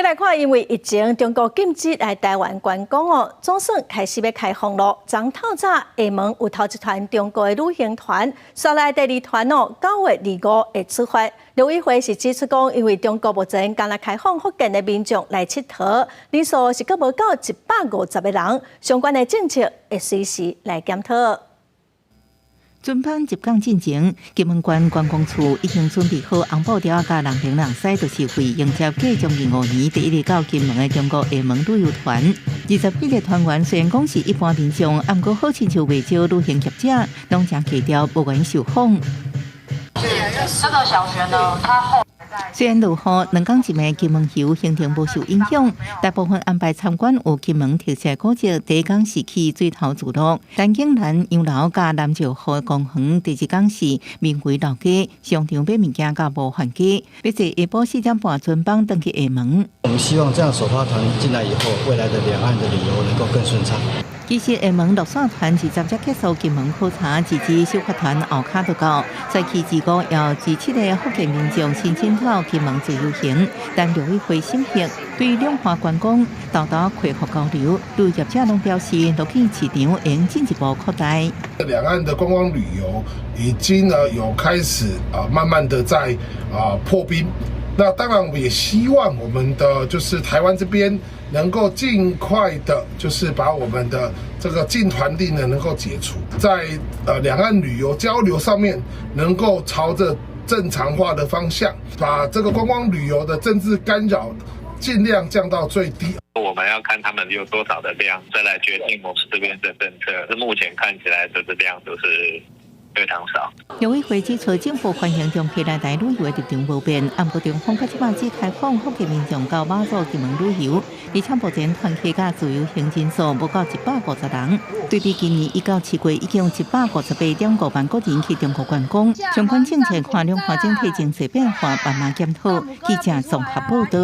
来看，因为疫情，中国禁止来台湾观光哦，总算开始要开放咯。昨透早下晡有头一团中国的旅行团，刷来第二团哦，9月25会出发。刘委会是指出讲，因为中国目前刚来开放福建的民众来佚佗，人数是阁无到150个人，相关的政策会随时来检讨。准班入港进前，金门县观光处已经准备好红布条甲人行人驶，就是会迎接继2025年第一日到金门的中国厦门旅游团。21个团员虽然讲是一般民众，不过好亲像袂少旅行业者，拢真低调，无愿受访。这个小学呢，它后。虽然落雨，2港一暝金门游行程无受影响，大部分安排参观有金门特色古迹。第一港是去水头自乐、丹景兰洋楼甲南石河公园。第二港是闽回老街、商场买物件甲无hạn街。要坐下晡4点半准班登去厦门。我们希望这样首发团进来以后，未来的两岸的旅游能够更顺畅。其实厦门落线团是直接结束金门考察，直至首发团后卡就到。在期之后，要支持的福建民众申请到金门自由行，但刘委会审核对两岸观光大大恢复交流，旅游业者拢表示，陆续市场应进一步扩大。两岸的观光旅游已经有开始慢慢的在破冰。那当然，我们也希望我们的就是台湾这边能够尽快的，就是把我们的这个禁团令呢能够解除，在两岸旅游交流上面能够朝着正常化的方向，把这个观光旅游的政治干扰尽量降到最低。我们要看他们有多少的量，再来决定我们这边的政策。是目前看起来，这个量都是非常少。刘委会指出，政府欢迎中期来台旅游的立场无变，不过中方到即摆只开放福建民众到马祖金门旅游，而且目前团客甲自由行人数无到150人。对比今年1到7月已经有158.5万个人去中国观光，相关政策看两岸整体经济变化慢慢检讨。记者综合报道。